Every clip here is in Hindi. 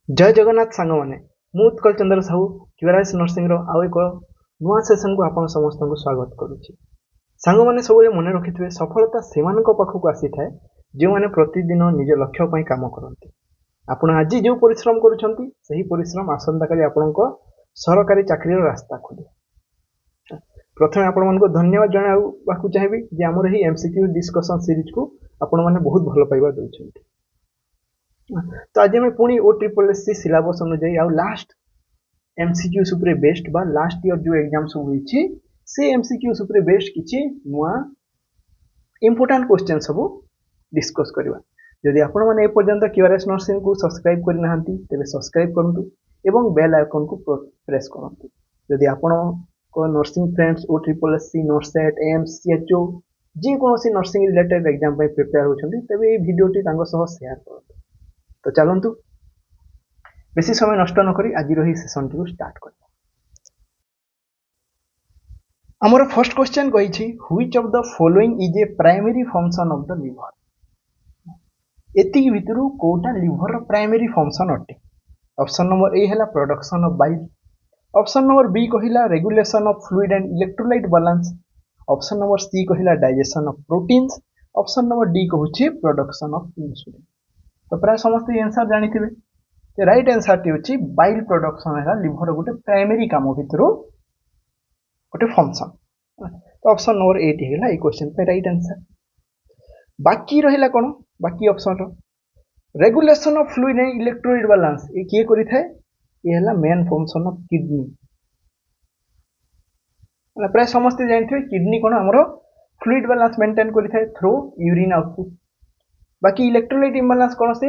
जय जगन्नाथ सांग मैंने मु उत्कल चंद्र साहू क्यूआरएस नर्सिंग आउ एक नुआ सेसन को आपण समस्त को स्वागत करुच्ची। सांग मैंने सब मन रखिथे सफलता से पाखक आसी थाए जो मैंने प्रतिदिन निज लक्ष्य काम करते। आपण आज जो परिश्रम करुछंती सही परिश्रम आसंता काली आपनको सरकारी चाकरी रास्ता खोले। प्रथम आपण मन को धन्यवाद जणावाकू चाहिए जे आमर ही एमसीक्यू डिस्कशन सीरीज को आपण मैंने बहुत भल पाइबा दउछंती। तो आज आम पुणी OSSC सिलेबस अनुजाई आउ लास्ट एमसीक्यू सुपरे बेस्ट बा लास्ट ईयर जो एग्जाम सब होईची से एमसीक्यू सुपरे बेस्ट किछि नुआ इंपोर्टेंट क्वेश्चन सब डिस्कस करबा। जदि आपण माने ए पर्यंत क्यूआरएस नर्सिंग को सब्सक्राइब करि नाहंती तेबे सब्सक्राइब करंतु एवं बेल आइकन को प्रेस करंतु। जदि आपण को nursing friends OSSC NORCET AIIMS CHO जे कोनोसी नर्सिंग रिलेटेड एग्जाम पे प्रिपेयर होछंती तेबे ए वीडियोटी तांको सह शेयर करंतु। तो चलतु बेसी समय नष्ट नक आज रही सेसन टी स्टार्ट कर। आमर फर्स्ट क्वेश्चन कही which of the following is a primary function of the liver. एति भितरु कोटा लिवर प्राइमरी फंक्शन अटे। ऑप्शन नंबर ए है production of bile, option number B कहिला regulation of fluid and electrolyte balance, option number C कहिला digestion of proteins, option number D कहूची प्रोडक्शन ऑफ इंसुलिन। तो प्राय समस्त आंसर जानी थे। राइट आंसर टी होची बाइल प्रोडक्शन है लिवर गोटे प्राइमरी काम भितर गोटे फंक्शन। तो ऑप्शन नंबर ए टी है क्वेश्चन पे राइट आंसर। बाकी रहिला कोन बाकी ऑप्शन रो regulation of fluid and electrolyte balance ये किए करि थाए ये हला मेन फंक्शन ऑफ किडनी। प्राय समस्त जानि थे किडनी कोन हमरो फ्लूइड बैलेंस मेंटेन करि थाए थ्रू यूरिन आउटपुट। बाकी इलेक्ट्रोलाइट इम्बालांस कौन से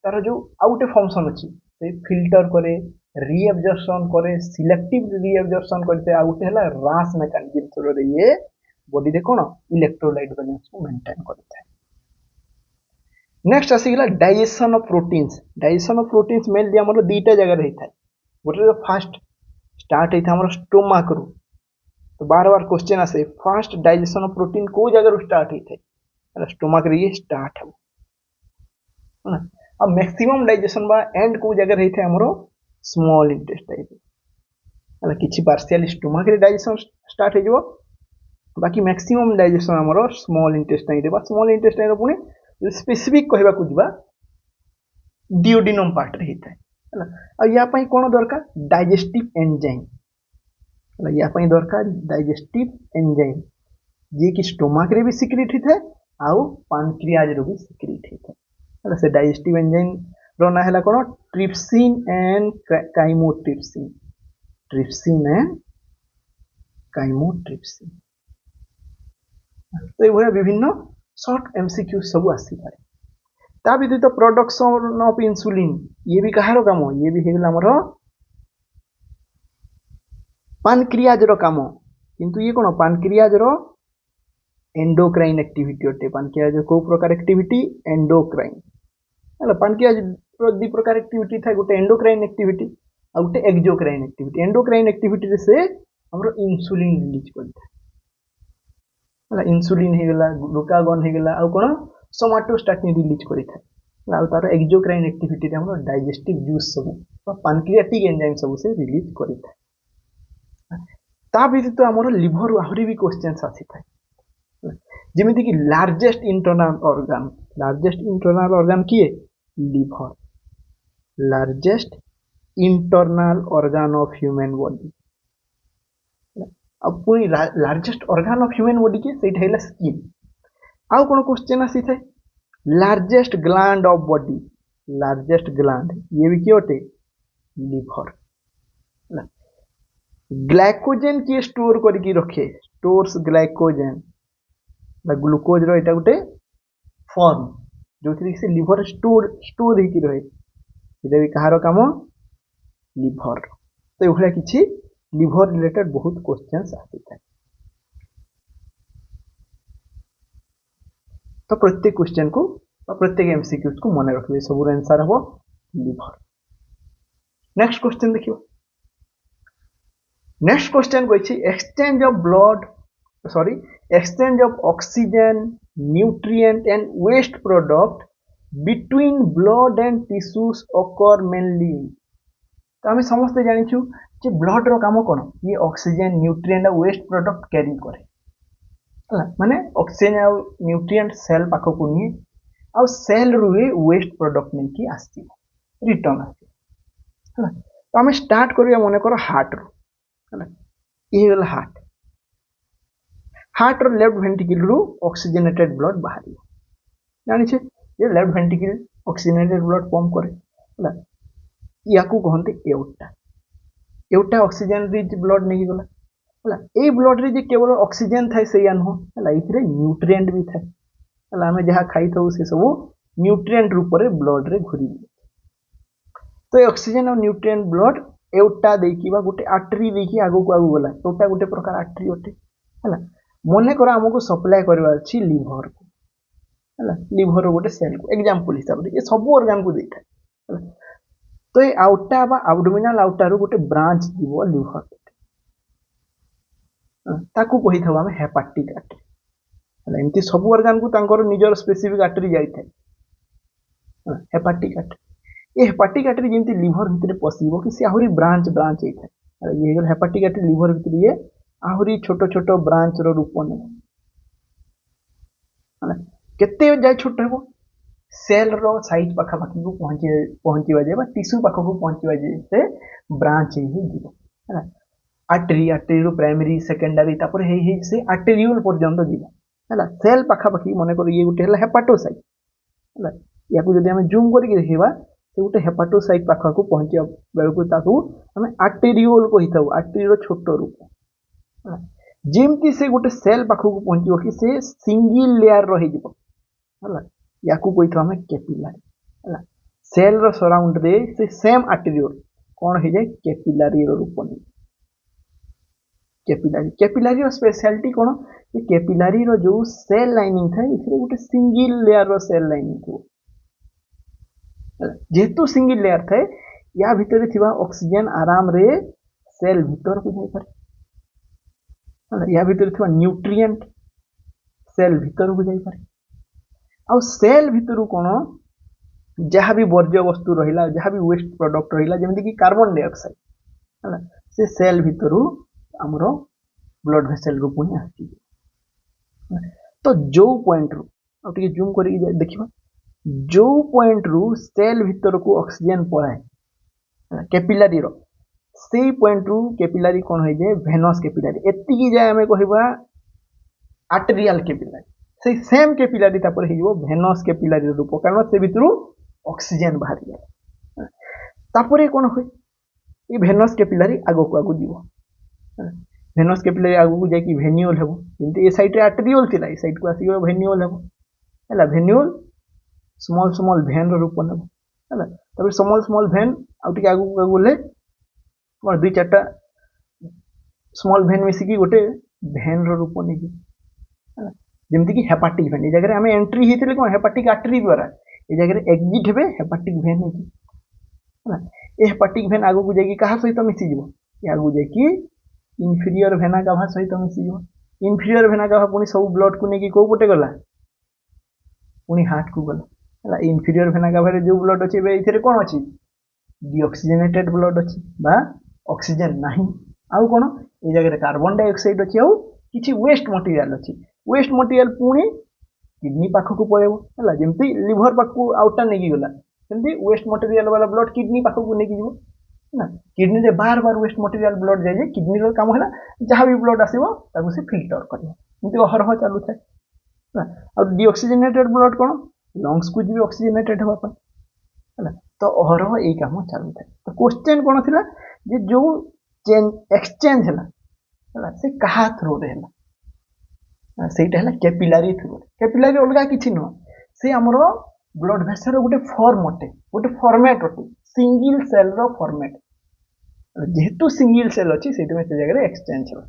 तार जो आउटे फंक्शन अच्छी से फिल्टर करे रीअब्जॉर्प्शन करे सिलेक्टिव रीअब्जॉर्प्शन करते आउटे हला रास मेकानिज्म थ्रू रे ये बॉडी रे कोन इलेक्ट्रोलाइट बैलेंस को मेंटेन करता है। नेक्स्ट आसीगला digestion of proteins. Digestion of proteins mainly हमर दीटा जगह रही था। गोटे फास्ट स्टार्ट होता हमर स्टोमक रो। तो बार बार क्वेश्चन आसे फास्ट डाइजेशन ऑफ प्रोटीन को जगह रो स्टार्ट होता है स्टोमक रे ये स्टार्ट हो। अब मैक्सिमम डाइजेशन बा एंड को जगह रही थे हमरो स्मॉल इंटेस्टाइन है किछि पार्शियल स्टोमक रे डाइजेशन स्टार्ट हो। बाकी मैक्सिमम डाइजेशन हमरो स्मॉल इंटेस्टाइन रे बा स्मॉल इंटेस्टाइन रो पुनी स्पेसिफिक कहबा को दिबा डियोडिनम पार्ट रे हिता है। आ या पई कोन दरकार डाइजेस्टिव एंजाइम है या पई दरकार डाइजेस्टिव एंजाइम जे कि स्टोमक रे भी सिक्रेट हिता आउ पैनक्रियाज रो भी सिक्रेट हिता से डाइजेस्टिव एंजाइम रो ना है कोन trypsin and chymotrypsin. Trypsin and chymotrypsin. तो ये विभिन्न शॉर्ट एमसीक्यू सब आसी पारे। ता व्यतीत प्रोडक्शन ऑफ इंसुलिन ये भी कहार काम ये भी हेगला हमर पैनक्रियाज रो काम किंतु ये कोन पैनक्रियाज रो एंडोक्राइन एक्टिविटी अटे। पैनक्रियाज को प्रकार एक्टिविटी एंडोक्राइन है पैनक्रियाज दु प्रकार एक्टिविटी था गोटे एंडोक्राइन एक्टिविटी आ गोटे एक्सोक्राइन एक्टिविटी। एंडोक्राइन एक्टिविटी से हमरो इंसुलिन रिलीज करता है इंसुलिन हे गला ग्लूकागन हे गला आ कोन सोमाटोस्टैटिन रिलीज करता है आ तार एक्सोक्राइन एक्टिविटी रे हमरो डाइजेस्टिव जूस सब पैनक्रियाटिक एंजाइम सब से रिलीज करता है। ता व्यतीत हमरो लिवर आहुरी भी क्वेश्चंस आसी थाए जेमिति कि लार्जेस्ट इंटरनल ऑर्गन किए liver largest internal organ of human body. अब पुनी largest organ of human body के सेट हैला स्किन। आउ कोन क्वेश्चन आसी थे largest gland of body. Largest gland ये भी किए होते लिवर। ग्लाइकोजेन की स्टोर करके रखे स्टोर्स ग्लाइकोजेन ग्लूकोज रो एटा गोटे फॉर्म जो से लिवर स्टोर ही रहे ये भी कहार काम लिवर। तो ये किसी लिवर रिलेटेड बहुत क्वेश्चंस आती है। तो प्रत्येक क्वेश्चन को प्रत्येक एमसीक्यूज को मन रखिए सब आंसर हम लिवर। नेक्स्ट क्वेश्चन देखिए। नेक्स्ट क्वेश्चन कही exchange of blood exchange of oxygen, nutrient and waste product between blood and tissues occur mainly. तो आम समस्ते जानिछु जे ब्लड रो काम कौन, ये ऑक्सीजन न्यूट्रिएंट और वेस्ट प्रोडक्ट कैरी करे है, माने ऑक्सीजन और न्यूट्रिएंट सेल पाख को नहीं आ सेल रु वेस्ट प्रोडक्ट नहीं कि आसी रिटर्न आसी है। तो आम स्टार्ट करिया मन कर हार्ट रो है, ये गला हार्ट। हार्ट रो लेफ्ट वेंट्रिकल रु ऑक्सीजनेटेड ब्लड बाहर जानी छे, ये left ventricle oxygenated blood pump करे है, या को कहते aorta. Aorta oxygen rich blood नहीं गला है, ए ब्लड रे जे केवल ऑक्सीजन थाए सेया नुह है, इथिरे न्यूट्रिएंट भी थाए है, आम जहाँ खाई था से सब न्यूट्रिएंट रूप में ब्लड रे घूरी। तो ये ऑक्सीजन और न्यूट्रिएंट ब्लड एओर्टा देकी बा गोटे आर्टरी देकी आगो को आगो गला, एओर्टा गोटे प्रकार आर्टरी अटे है। मन कर आमको सप्लाय करवार अछि लिवर को है, लिवर गोटे सेल को एग्जांपल हिसाब से ये सब ऑर्गन को देता है। तो ये आउटा बा एब्डोमिनल आउटा रो गोटे ब्रांच दिबो लिवर, ताकू कही था आम हेपाटिक आर्टरी है। एमती सब ऑर्गन को तांकर निजर स्पेसिफिक आर्टरी जाई थाए, हेपाटिक आर्टरी। ये हेपाटिक आर्टरी जमती लिवर भितर पशिबो कि से आहुरी ब्रांच ब्रांच होता है, ये हेपाटिक आर्टरी लिवर भितर ये आहुरी छोट छोट ब्रांच रो रूप ने केते जाय छोट हेबो सेल रो साइज पाखापाखी को पहुंचवा जाए टिश्यू पाख को पहुंचवा जाए से ब्रांच ही जीव है। आर्टरी आर्टरी प्राइमरी सेकेंडरी तापर हे से आर्टेरियल पर्यंत जीव है। सेल पाखापाखी मन कर ये गोटे हेपाटोसाइट है, या जब आम जूम करके देखा से गोटे हेपाटोसाइट पाख को पहुंचा बेलू आम आर्टेरियल कही था, आर्टरी छोट रूप जमती से गोटे सेल पाख को पहुंचो कि से सिंगल लेयर रही है, या कही था आम कैपिलारी है। सेल रो सराउंड रे से सेम आर्टेरियल कौन हो जाए कैपिलारी रूप नहीं। कैपिलारी कैपिलारी स्पेशलिटी कौन, ये कैपिलारी रो जो सेल लाइनिंग था इसलिए गोटे सिंगल लेयर रो सेल लाइनिंग थी, जेहेतु सिंगल लेयर थे या भितर थिबा ऑक्सीजन आराम रे सेल भितर को जाई पारे, या भितर थिबा न्यूट्रिएंट सेल भितर को जाई पारे। आ सेल भितर कौन जहाँ भी वर्ज्य वस्तु रहिला, जहाँ भी वेस्ट प्रोडक्ट रहिला जेमति कि कार्बन डाइऑक्साइड है, से सेल भितर आमर ब्लड वेसल रू पुणी आसी। तो जो पॉइंट रू अब टे जूम कर देखा, जो पॉइंट रू सेल भितर को ऑक्सीजन पलाए कैपिलारी रो से पॉइंट रू कैपिलारी कौन हो जाए भेनस कैपिलारी। एतिकी जाए आम कहवा आर्टेरियल कैपिलारी, से सेम कैपिलारी तापर हो भेनस कैपिलारी रूप, कारण से भितर ऑक्सीजन बाहर जाए। तापर कौन हुए ये भेनस कैपिलारी आगो को आगो जीव, भेनस कैपिलारी आगो को जाकि भेन्यूल हेबो, जमती ए साइड रे आर्टेरियल थिला ए साइड को आसी भेन्यूल हेबो है। भेन्यूल स्मॉल स्मॉल भेन रो रूप नेबो है, तब स्मॉल स्मॉल भेन आउ टिके आगो को आगो ले कौन दुई चारटा स्मॉल भेन मिसिकी गोटे भेन रो रूप नहीं है, जमती कि हेपाटिक भेन। ये जगह आम एंट्री होते कौन हेपाटिक आर्टरी द्वारा, ये जगह एक्जिट हे हेपाटिक भेन है। ये हेपाटिक भेन आगो को जाकि क्या सहित मिसीज, आगो जाकि इनफीरियर भेना गाभा सहित मिसीज। इनफीरियर भेना गाभा पुणी सब ब्लड को लेकिन कौ पटे गला पुणी हार्ट को गला। इनफीरियर भेना गाभा जो ब्लड अच्छे ये कौन अच्छी डीऑक्सीजनेटेड ब्लड अच्छी बा ऑक्सीजन नहीं, आउ कौन ये जगह कार्बन डाइऑक्साइड अच्छी आउ किसी वेस्ट मटेरियल अच्छी। वेस्ट मटेरियल पुणी किडनी पाख को पड़ेबो है, जमती लिवर पाख को आउटा नहीं गला सेमती वेस्ट मटेरियल वाला ब्लड किडनी पाख को लेकिन जीव ना। किडनी रे बार बार वेस्ट मटेरियल ब्लड जाए, किडनी रो काम है जहाँ भी ब्लड आसो ताको से फिल्टर कर अहरह चालू थाए। और डीऑक्सीजनेटेड ब्लड कौन लंग्स को जी ऑक्सीजनेटेड होगा है, तो अहरह यही काम चालू थाए। तो क्वेश्चन कौन थिला जे जो एक्सचेंज है से कहा थ्रू रे है, सेटा है कैपिलारी थ्रू। कैपिलारी अलग किसी नुह, से आमर ब्लड वेसल गोटे फॉर्म अटे, गोटे फॉर्मेट अटे, सिंगल सेल रो फॉर्मेट। जेहेतु सिंगल सेल अच्छी से जगह एक्सचेंज है।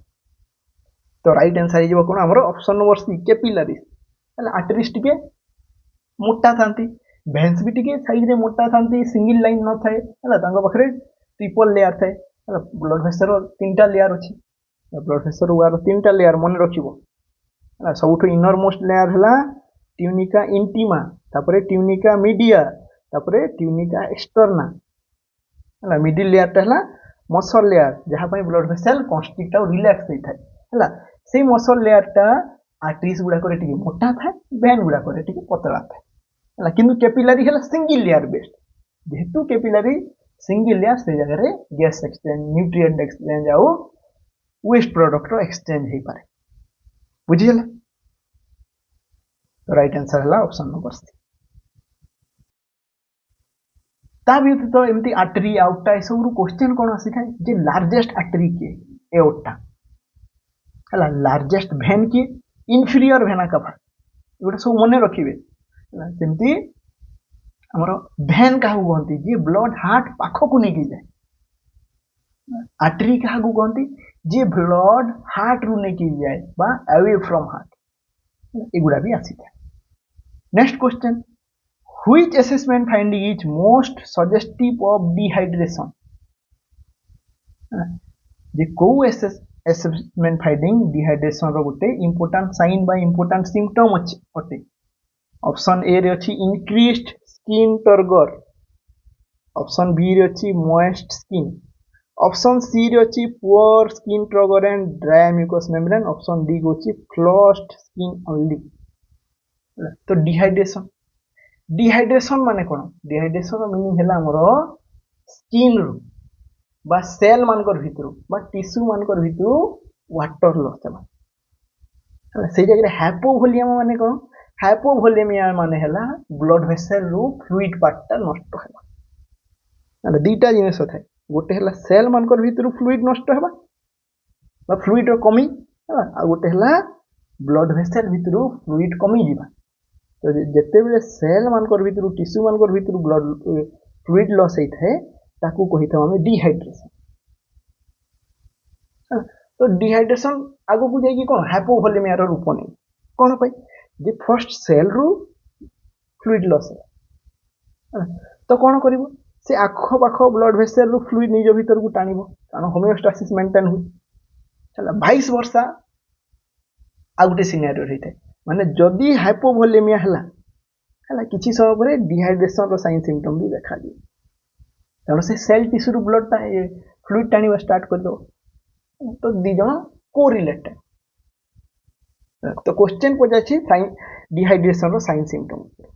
तो राइट आंसर हो कौन आमर ऑप्शन नंबर सी कैपिलारी है। आर्टरीज टिके मोटा था, भेन्स भी टिके साइज रे मोटा था, सिंगल लाइन न थाए है, पाखे ट्रिपल लेयर थाए। ब्लड वेसल 3टा लेयर अच्छी, ब्लड वेसल वार 3टा लेयर मन रखिबो। सबुठ इनर मोस्ट लेयर है ट्यूनिका इंटीमा तापर ट्यूनिका मीडिया तापर ट्यूनिका एक्सटर्ना है मिडिल लेयर टा मसल लेयर जहाँ ब्लड वेसल कन्स्ट्रिक्ट और रिलैक्स होता है से मसल लेयर टा आर्टरीज गुड़ाक मोटा थाए वेन गुड़ाक पतला थाए किंतु कैपिलारी है सिंगल लेयर बेस्ड जेहेतु कैपिलारी सिंगल लेयर से जगह गैस एक्सचेंज न्यूट्रिएंट एक्सचेंज आउ वेस्ट प्रोडक्ट एक्सचेंज हो पाए बुझीगला तो राइट आंसर है ऑप्शन नंबर सी ता व्यतीत एमती आर्टरी आउटा सब क्वेश्चन कौन आसी था जे लार्जेस्ट आर्टरी किए एओर्टा है लार्जेस्ट भेन किए इनफीरियर भेना कभा गोटे सब मन रखिए सेमती आमर भेन क्या कहती जी ब्लड हार्ट पाखक नहीं जाए आर्टरी क्या कहती जी ब्लड हार्ट रू नहीं जाए बा अवे फ्रॉम हार्ट एगुड़ा भी आसी था next question which assessment finding is most suggestive of dehydration जे को असेसमेंट फाइंडिंग डिहाइड्रेशन रो गोटे इंपोर्टेंट साइन बा इंपोर्टेंट सिम्पटम अटे ऑप्शन ए रे अछि increased skin turgor option B रे अछि मॉइस्ट स्किन ऑप्शन सी रे अछि poor skin turgor and dry mucous membrane option D को अछि फ्लश्ड स्किन ओनली तो डिहाइड्रेशन माने कोन डिहाइड्रेशन मीनिंग हैला हमर स्किन रो बा सेल मानकर भितरु बा टिश्यू मानकर भितरु वाटर लॉस है से जगह हाइपोवोलेमिया माने कोन हाइपोवोलेमिया माने हैला ब्लड वेसल रो फ्लूइड पार्टटा नष्ट हैला दुईटा जिनिस थाए गोटे हैला सेल मानकर भितरु फ्लूइड नष्ट हैबा बा फ्लूइड रो कमी है आ गोटे हैला ब्लड वेसल भितरु फ्लूइड कमी जीवा तो जिते बेले सेल मानकर भितरु टिश्यू मानकर भितरु ब्लड फ्लूइड लॉस होता है ताकू कही था हमें डिहाइड्रेशन तो डिहाइड्रेशन आगो को जाइए कौन हाइपोवोलेमिया रो रूप नहीं कौन पाई जे फर्स्ट सेल रु फ्लूइड लॉस है तो कौन करिवो से आख पाख ब्लड वेसल रु फ्लूइड निज भीतर को टाणिबो कारण होमियोस्टासिस मेंटेन हुई चला 22 वर्ष आ गोटे सिनेरियो रही थे माने जदि हाइपोवोलेमिया है किसी समय पर डिहाइड्रेशन रो साइन सिम्पटम भी देखा दिए कारण से सेल टिश्यू ब्लड टा फ्लूइड टाणिबा स्टार्ट कर दो तो दी जण को रिलेटेड तो क्वेश्चन पचाछि साइन डिहाइड्रेशन रो साइन सिम्पटम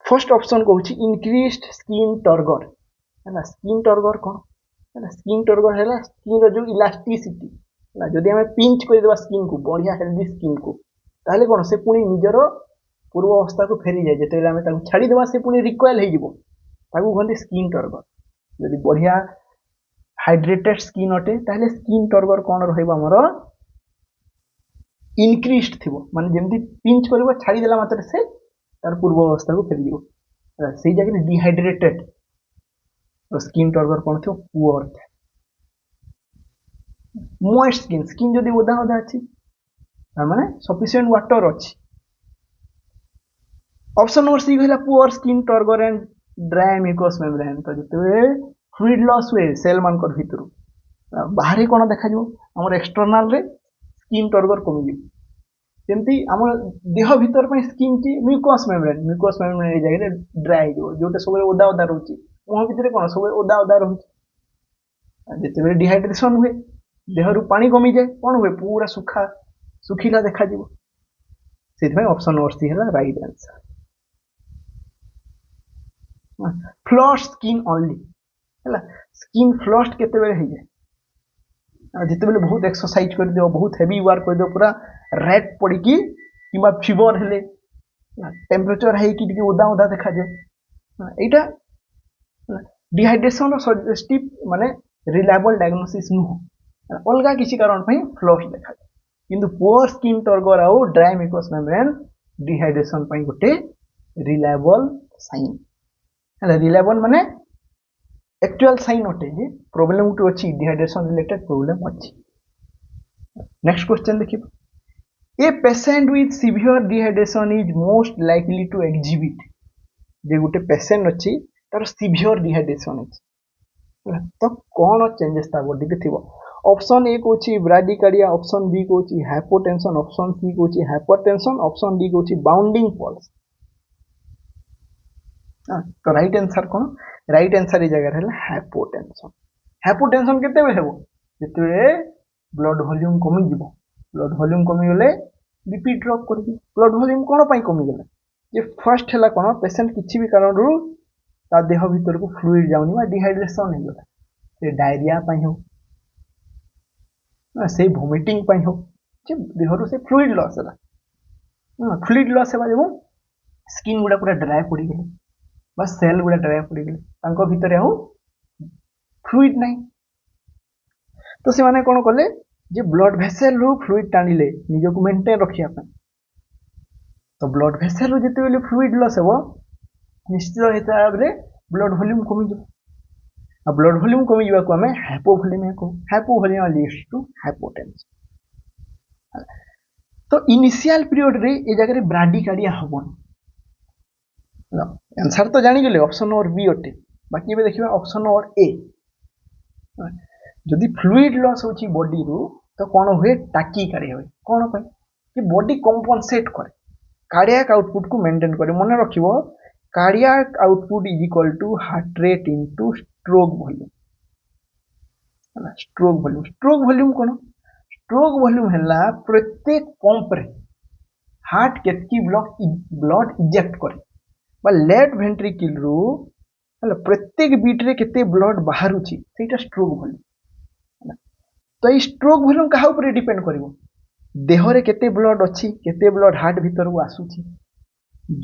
फर्स्ट ऑप्शन कहूँ इंक्रीज्ड स्किन टर्गर है स्किन टर्गर कौन है स्किन टर्गर है स्किन रो जो इलास्टिसिटी जदि आम पिंच करदे स्किन को बढ़िया हेल्दी स्किन को ताहले कौन से पुणी निजर पूर्व अवस्था को फेरी जाए जिते आम छाड़ीदेवा से पुणी रिकॉइल हो कहते स्किन टर्गर जदि बढ़िया हाइड्रेटेड स्किन अटे ताहले स्किन टर्गर कौन रमर इनक्रीज्ड थी माने जमी पिंच कर छाड़ीदेला मात्र से तार पूर्व अवस्था को फेरी से जगह डिहाइड्रेटेड स्किन टर्गर कौन थी पुअर था मॉइस्ट स्किन स्किन जदि ओदा ओदा अच्छी माने सफिशिएंट वाटर अच्छी ऑप्शन नंबर सी कहला poor skin turgor and dry mucous membrane तो जिते फ्लूइड लॉस हुए सेल मानकर भितर बाहर कौन देखा आम एक्सटर्नाल रे स्किन टर्गर कमी जमी आम देह भीतर स्किन की म्यूकस मेम्ब्रेन जगह ड्राई जोटे सब ओदा ओदा रोचे मुह भितर कौन सब ओदा ओदा रोचे जिते डिहाइड्रेशन हुए देह रु पानी कमी जाए कौन हुए पूरा सुखा सुखिला देखा से ऑप्शन नंबर सी है right answer flush skin only है स्किन फ्लश्ड केते बेले हो जाए जिते बेले बहुत एक्सरसाइज कर दियो बहुत हेवी वर्क कर दियो पूरा रेड पड़ी कि फीवर हेले टेम्परेचर है कि ओदा ओदा देखा जाए एटा डिहाइड्रेशन सजेस्टिव माने रिलायबल डायग्नोसिस नुह अलग किसी कारण फ्लश देखा जाए किंतु पुअर स्किन टर्गर आउ ड्राई म्यूकस मेम्ब्रेन डिहाइड्रेशन गोटे रिलायबल साइन है रिलायबल माने एक्चुअल साइन अटे जे प्रोब्लेम गुटे अच्छी डिहाइड्रेशन रिलेटेड प्रोब्लेम अच्छी नेक्स्ट क्वेश्चन देखिए a patient with severe dehydration is most likely to exhibit जे गोटे पेशेंट अच्छी तार सीवियर डिहाइड्रेशन अच्छी तो कौन चेंजेस ता बॉडी थी ऑप्शन ए कोची ब्राडिकार्डिया, ऑप्शन बी कोची हाइपोटेंशन, ऑप्शन सी कोची हाइपरटेंशन, ऑप्शन डी कोची बाउंडिंग पल्स। तो राइट आंसर कौन? राइट आंसर ये जगह है हाइपोटेंशन। हाइपोटेंशन केतेबेले हेबो? जेतेबेले ब्लड वॉल्यूम कमी जिवो। ब्लड वॉल्यूम कमी गले बीपी ड्रॉप करबी। ब्लड वॉल्यूम कोन पई कमी गला? जे फर्स्ट हैला कोन पेशेंट किछि भी कारण रु ता देह भीतर को फ्लूइड जाउनी बा डिहाइड्रेशन हे गला। से डायरिया पई हो से वोमिटिंग पई हो जे देह रु से फ्लूइड लॉस हैला। फ्लूइड लॉस हेबा जेबो स्किन गुडा पूरा ड्राई पड़ी गेले बा सेल गुडा ड्राई पड़ी गेले तांको भीतर हो फ्लूइड नाही। तो से माने कोन करले जे ब्लड भेसेल रु फ्लूइड टाणिले निज को मेंटेन रखिया पे। तो ब्लड भेसेल रु जेते बेले फ्लूइड लॉस हेबो निश्चित हिसाब रे ब्लड वॉल्यूम कमी जबो। आ ब्लड वॉल्यूम कमी जबा को हमें हाइपोवोलेमिया को। Hypovolemia leads to hypotension. तो इनिशियल पीरियड रे ए जगह रे ब्राडिकार्डिया हबन। आंसर तो जानी गेले ऑप्शन नंबर बी अटे। बाकी एबे देखिबा ऑप्शन नंबर ए। जदि फ्लूइड लॉस होची बॉडी रु तो कोन हुए टाकीकार्डिया हुए। कोन पे कि बॉडी कंपनसेट करे कार्डियक आउटपुट को मेंटेन करे। मन रखिबो cardiac output is equal to heart rate into stroke volume. है स्ट्रोक वॉल्यूम। स्ट्रोक वॉल्यूम कोन? स्ट्रोक वॉल्यूम हैला प्रत्येक पंप रे हार्ट केतकी ब्लड इजेक्ट करे बा लेफ्ट वेंट्रिकल रु हला प्रत्येक बीट रे केते ब्लड बाहरुची सेटा स्ट्रोक वॉल्यूम। तो ये स्ट्रोक वॉल्यूम कहा ऊपर डिपेंड करिवो देह रे केते ब्लड अछि केते ब्लड हार्ट भीतर को आसुची।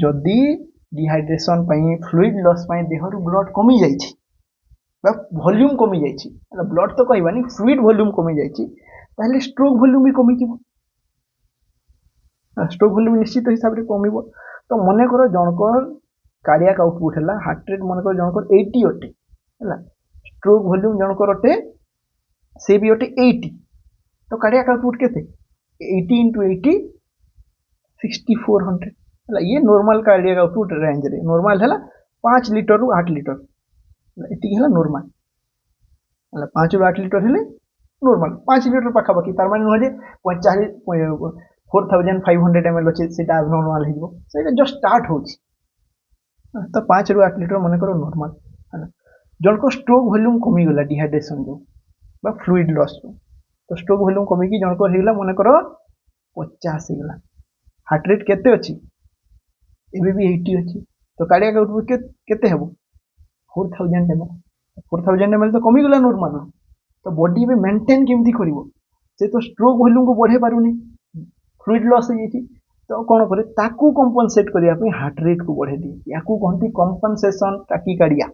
जदि डिहाइड्रेशन पई फ्लूइड लॉस पई देह रु ब्लड कमी जाईछि बा वॉल्यूम कमी जाईछि मतलब ब्लड तो कहबानी फ्लूइड वॉल्यूम कमी जाईछि ताहले स्ट्रोक वॉल्यूम भी कमी जिवो। स्ट्रोक वॉल्यूम निश्चित हिसाब रे कमिवो। तो मने करो जनकर कार्डियक आउटपुट हैला हार्ट रेट मन कर जनकर 80 अटे हैला स्ट्रोक वॉल्यूम जनकर अटे से भी अटे 80। तो कार्डियक आउटपुट केते 80 into 80 6400 हैला। ये नॉर्मल कार्डियक आउटपुट रेंज रे नॉर्मल हैला 5 लीटर रु 8 लीटर एति हैला नॉर्मल हैला 5 रु 8 लीटर हेले नॉर्मल 5 लीटर पाखा बाकी तार माने न जे 4500 ml अछि सेटा नॉर्मल हेजो सेटा जस्ट स्टार्ट होछि। तो 5 रु 8 लीटर मन करो नॉर्मल है। जन को स्ट्रोक वॉल्यूम कमी गला डिहाइड्रेशन जो बा फ्लूइड लॉस तो स्ट्रोक वॉल्यूम कमी की जन को हेला मन करो 50 हेला। हार्ट रेट केते अछि एबे भी 80 अछि। तो कार्डियक आउटपुट केते हेबो 4000 ml। 4000 ml तो कमी गला नॉर्मल। तो बॉडी में मेंटेन केमती करिवो से तो स्ट्रोक वॉल्यूम को बढ़े पारुनी फ्लूइड लॉस हो जाइछि। तो कौन करे ताकू कंपनसेट करिया पे हार्ट रेट को बढ़े दिए याकू कहती कंपनसेशन टाकीकार्डिया।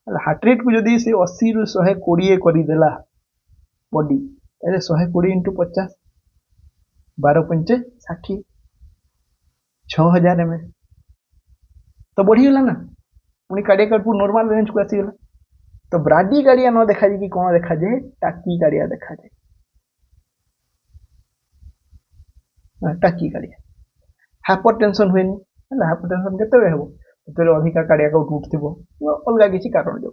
हार्ट रेट को जदी से 80 रु 120 करी देला बॉडी ताले 120 into 50 12 पंचे 60 6000 ml तो बढ़ी गला ना उनी कार्डियक आउटपुट नॉर्मल रेंज को आसी गला। तो ब्राडिकार्डिया न देखा जाए कि कौन देखा जाए टाकीकार्डिया देखा जाए। टाकीकार्डिया हाइपरटेंशन हुएनी है हाइपरटेंशन केते हेबो तो अधिका कार्डियक आउटपुट थिबो अलगा किछि कारण जो।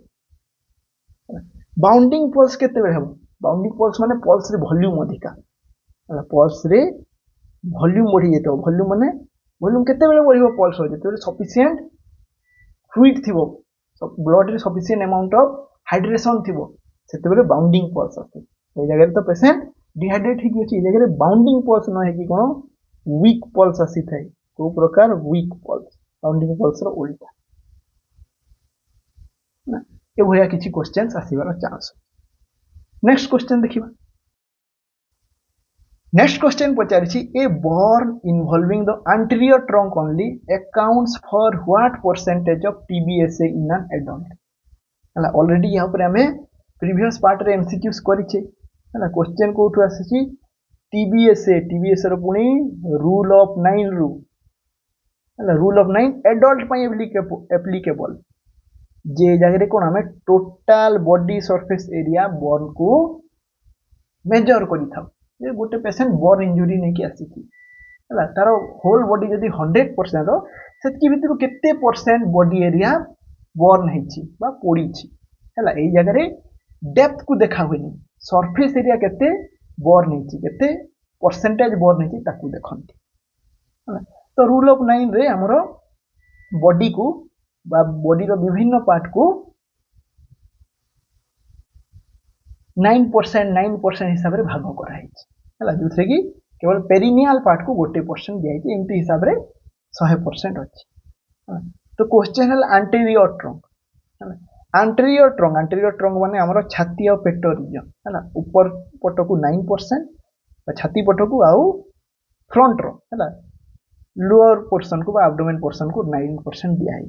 बाउंडिंग पल्स केते हेबो बाउंडिंग पल्स माने पल्स रे वॉल्यूम अधिका है पल्स रे वॉल्यूम बढ़ी जेतो वॉल्यूम माने वॉल्यूम केते बेले बढ़िबो पल्स हो जेतो सफिशिएंट फ्लूइड थिबो ब्लड रे सफिशिएंट अमाउंट ऑफ हाइड्रेशन थिबो सेते बेले बाउंडिंग पल्स आसे। ए जगह तो पेशेंट डिहाइड्रेट ही अछि जगह रे बाउंडिंग पल्स न है कि कोन वीक पल्स आसी थाए को प्रकार वीक पल्स बाउंडिंग पल्स रो उल्टा ना ए भया किछि क्वेश्चंस आसीबार चांस। नेक्स्ट क्वेश्चन देखिबा। नेक्स्ट क्वेश्चन पचारिछि a burn involving the anterior trunk only accounts for what percentage of TBSA in an adult। हला ऑलरेडी यहां पर हमें प्रीवियस पार्ट रे एमसीक्यूज करिछे हला क्वेश्चन कोठु आसीछि TBSA रो पुनी रूल ऑफ 9 रु हला रूल ऑफ 9 एडल्ट पई एप्लीकेबल जे जगह रे कोन हमें total body surface area burn को मेजर करि था जे गोटे पेशेंट बर्न इंजुरी नै कि आसीछि हला तारो होल बॉडी जदी 100% हो सेतकी भितरु केते परसेंट बॉडी एरिया बर्न हेछि बा पोड़ी छि हला एई जगह रे डेप्थ को देखा होइनी सरफेस एरिया केते बोर नहीं केते परसेंटेज बोर नहीं ताकू देखंती है। तो रूल ऑफ 9 रे हमरो बॉडी को बा बॉडी रो विभिन्न पार्ट को 9% हिसाब रे भाग करा है जो कि केवल पेरिनियल पार्ट को 1% दिया है एमती हिसाब रे 100% अच्छी। तो क्वेश्चन है एंटीरियर ट्रंक एंटीरियर ट्रंक माने हमरो छाती और पेट रीजन है ऊपर पट को 9% छाती पट को आउ फ्रंट रो है लोअर पोर्शन को एब्डोमेन पोर्शन को 9% दिया है।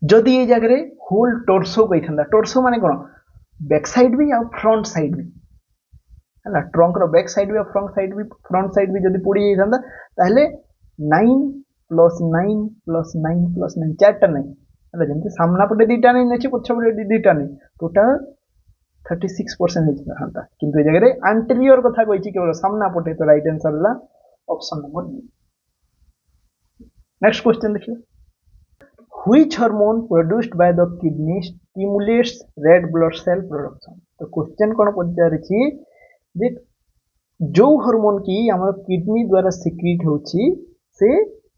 जदि ये जगह होल टोर्सो कही टोर्सो माने कौन बैक साइड भी और फ्रंट साइड भी है ट्रंक रो बैक साइड भी और फ्रंट साइड भी जदि पड़ी जाता ताहले 9 + 9 + 9 + 9 चारटा नहीं है जमी सामना पटे दीटा नहीं अच्छे पछ पटे दीटा नहीं टोटाल 36% था किंतु ये जगह एंटीरियर कथा कही केवल सामना पटे तो राइट आंसर है option number B. Next question देखिए Which hormone produced by the kidney stimulates red blood cell production? तो क्वेश्चन कौन पचारिछि जे जो हार्मोन की हमर किडनी द्वारा सिक्रीट होछि से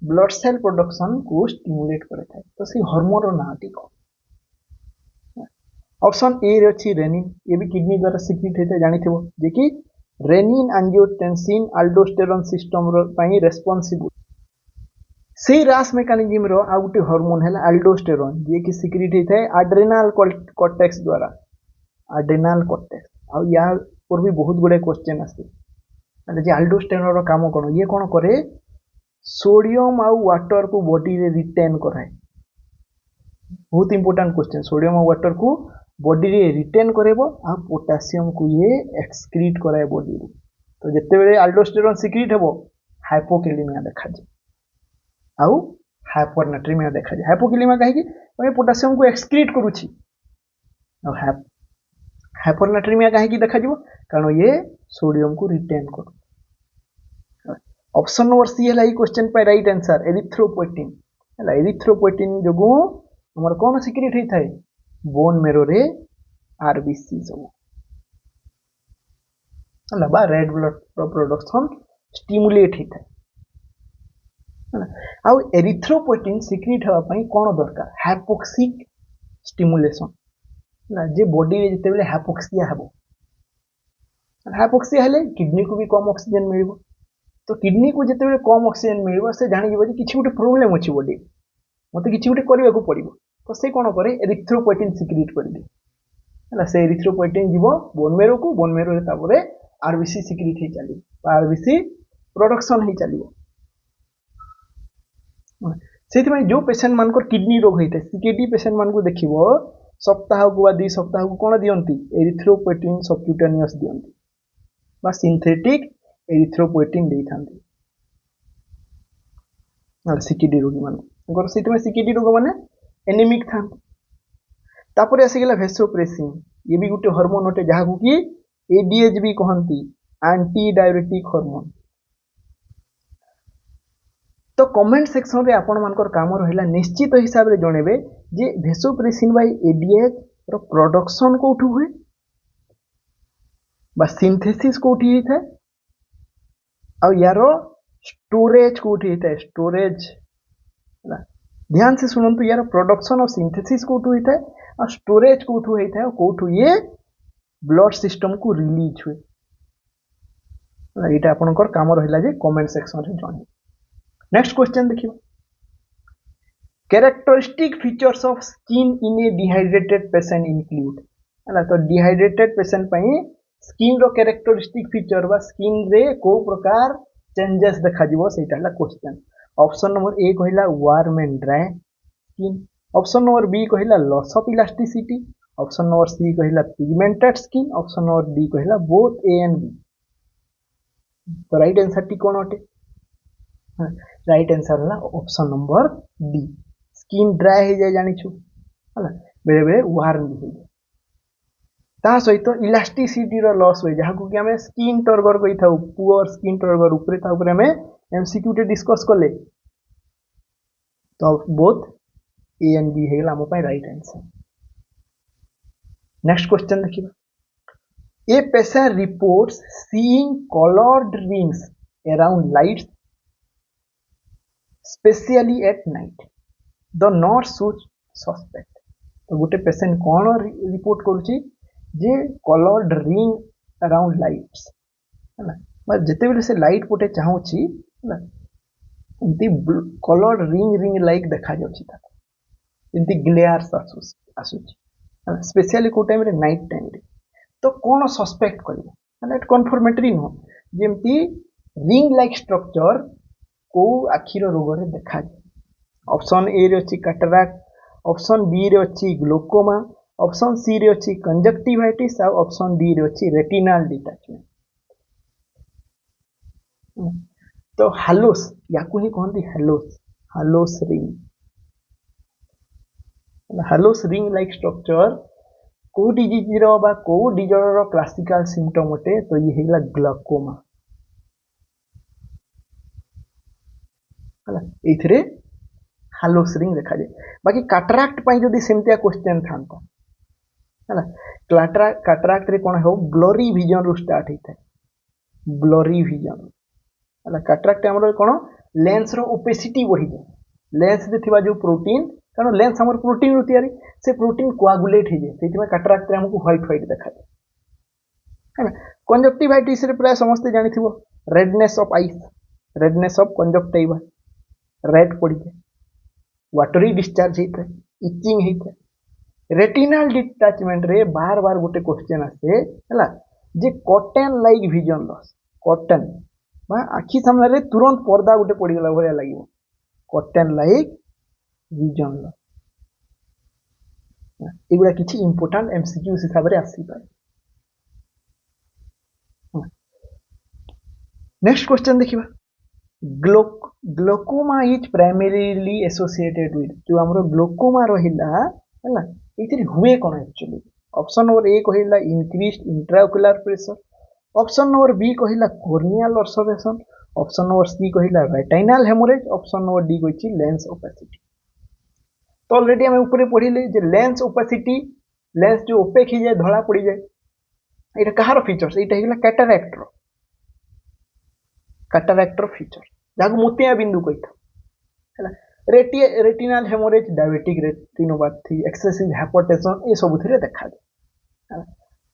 ब्लड सेल प्रोडक्शन को स्टिमुलेट करता है तो से हार्मोन रो नाटी को ऑप्शन ए रे अछि रेनिन ये भी किडनी द्वारा सिक्रीट होता जानि थिबो जे कि रेनिन एंजियोटेंसिन अल्डोस्टेरोन सिस्टम रो पई रेस्पोंसिबल से रास मेकानिज्म रो आ गुटे हार्मोन है अल्डोस्टेरोन जे कि सिक्रीट होता है एड्रेनल कॉर्टेक्स द्वारा एड्रेनल कॉर्टेक्स आ या पर भी बहुत गुडे क्वेश्चन आसे जे अल्डोस्टेरोन रो काम कोन ये कोन करे सोडियम आ वाटर को बॉडी रे रिटेन कराए बहुत इंपोर्टेंट क्वेश्चन सोडियम आ वाटर को बॉडी रे रिटेन करेबो आ पोटेशियम को ये एक्सक्रीट कराए बॉडी रे तो जत्ते बेले अल्डोस्टेरोन सिक्रीट हेबो हाइपोकैलेमिया देखा जाय आउ हाइपरनाट्रीमिया देखा जाए हाइपोकैलेमिया कहीं कि पोटासियम को एक्सक्रीट करुछि हाइपरनाट्रीमिया कहीं देखा जाए कारण ये सोडियम को रिटेन कर ऑप्शन नंबर सी है क्वेश्चन पे राइट आंसर एरिथ्रोपोएटिन है एरिथ्रोपोएटिन जो हमर कौन सिक्रीट होता है बोन मेरो रे आरबीसी सब है बा रेड ब्लड प्रोडक्शन स्टिमुलेट होता है आउ एरिथ्रोपोएटिन सिक्रीट हवा पई कोन दरकार हाइपोक्सिक स्टिमुलेशन ना जे बॉडी रे जते बेले हाइपोक्सिया हबो हाइपोक्सिया हेले किडनी को भी कम ऑक्सीजन मिलबो तो किडनी को जते बेले कम ऑक्सीजन मिलबो से जानि जेबो जे किछि गुटे प्रॉब्लम अछि बॉडी मते किछि गुटे करिया को पड़िबो तो से कोन करे एरिथ्रोपोएटिन सिक्रीट कर दे हला से एरिथ्रोपोएटिन जीवो बोन मेरो रे तापरे आरबीसी सिक्रीट ही चली आरबीसी प्रोडक्शन ही चलिबो से जो पेसेंट मान किडनी रोग होता है सीकेडी पेसेंट मान को देखिबो सप्ताह को 2 सप्ताह को कोन दियंती एरिथ्रोपोएटिन सबक्यूटेनियस दियंती बा सिंथेटिक एरिथ्रोपोएटिन देइथांती और सीकेडी रोगी मान को से सीकेडी रोग माने एनीमिक थांती तापर आसी गेला वेसोप्रेसिन ये भी गुटे हार्मोन होते जहा को कि एडीएच भी कहंती एंटी डायरेटिक हार्मोन तो कमेंट सेक्शन रे आपण मानकर काम रहिला निश्चित हिसाब रे जणेबे जे वेसोप्रेसिन बाय एडीएच रो प्रोडक्शन कोठु हुए बा सिंथेसिस कोठी हिता आ यारो स्टोरेज कोठी हिता स्टोरेज ना ध्यान से सुनंतु यार प्रोडक्शन और सिंथेसिस कोठु हिता आ स्टोरेज कोठु हिता कोठु ये ब्लड सिस्टम को रिलीज हुए ना एटा आपनकर काम रहिला जे कमेंट सेक्शन रे जणे। नेक्स्ट क्वेश्चन देखिए characteristic features of skin in A dehydrated patient include है तो डिहाइड्रेटेड पेशेंट पई स्किन रो कैरेक्टरिस्टिक फीचर बा स्किन रे को प्रकार चेंजेस देखा जीवो सेटा हला क्वेश्चन ऑप्शन नंबर ए कहिला warm and dry skin option number B कहिला loss of elasticity option number C कहिला pigmented skin option number D कहिला बोथ ए एंड बी तो राइट आंसर टी कोन होटे राइट आंसर है option number D skin dry हो जाए जानी छु हला बेले बेले वार्म भी हो जाए ता सहित इलास्टिसिटी रो लॉस हो जहा को कि हमें स्किन टर्गर कहि थाउ पुअर स्किन टर्गर ऊपर था ऊपर हमें एमसीक्यू टे डिस्कस करले तो बोथ ए एंड बी हेला हम पई राइट आंसर। नेक्स्ट क्वेश्चन देखिबा A patient reports seeing colored rings around lights, especially at night. The nurse should suspect. तो गोटे पेसेंट कौन रिपोर्ट करुच्ची जे कलर्ड रिंग अराउंड लाइट्स है जिते बेले से लाइट पोटे चाहूँगी एमती कलर्ड रिंग रिंग लाइक देखा जाती ग्लेयर्स आसूची स्पेशली को टाइम नाइट टाइम तो कौन सस्पेक्ट कर कन्फर्मेटरी नुह जमती रिंग लाइक स्ट्रक्चर को आखिर रोग में देखा जाए। ऑप्शन ए रे अच्छी कैटराक्ट, ऑप्शन बी रे अच्छी ग्लोकोमा, ऑप्शन सी रे अच्छी कंजक्टिवाइटिस और ऑप्शन डी रे अच्छी रेटिनल डिटैचमेंट। तो हालोस या ही कहते Hallows Hallows ring Hallows ring like structure को डिजीज रो को डिजॉर्डर क्लासिकल सिम्पटम अटे तो ये है ग्लोकोमा है हालोस रिंग देखा जाए। बाकी कैटराक्ट जदि सेमतिया क्वेश्चन था है कैटराक्ट रे कौन हो ब्लरी विजन रु स्टार्ट होता है ब्लरी विजन है कैटराक्ट आमर कौन लेंस रो ओपेसिटी बढ़ी जाए लेंस रे थिबा जो प्रोटीन कारण लेंस आमर प्रोटीन रु तैयारी से प्रोटीन कोआगुलेट हो जाए से कैटराक्ट रे हमको व्हाइट व्हाइट देखा जाए है कंजक्टिवाइटिस रे प्राय समस्त जानिथिबो redness of eyes redness of conjunctiva red पड़ी जाए वाटरी डिस्चार्ज होता है इचिंग होता है। रेटिनल डिटैचमेंट रे बार बार गोटे क्वेश्चन आसे है जे cotton like vision loss cotton आखि सामने रे तुरंत पर्दा गोटे पड़गला भाया लगे कॉटन लाइक विजन लॉस एगुड़ा किसी इंपोर्टेंट एमसीक्यू हिसाब से आसी पाए। नेक्स्ट क्वेश्चन देखिबा glaucoma is primarily associated with जो हमरो ग्लोकोमा रहिला हैला इथिर हुए कोन एक्चुअली ऑप्शन नंबर ए कहिला increased intraocular pressure option number B कहिला corneal observation option number C कहिला retinal haemorrhage option number D कहिछि lens opacity. तो ऑलरेडी हम ऊपर पढ़िले जे लेंस ओपेसिटी लेंस जो ओपेक ही जाए धला पड़ी जाए एटा कहार फीचर्स एटा हिला कैटरैक्टर फीचर जहाँ मोतिया बिंदु कही था retinal haemorrhage diabetic retinopathy excessive hypertension ये सब देखा जाए।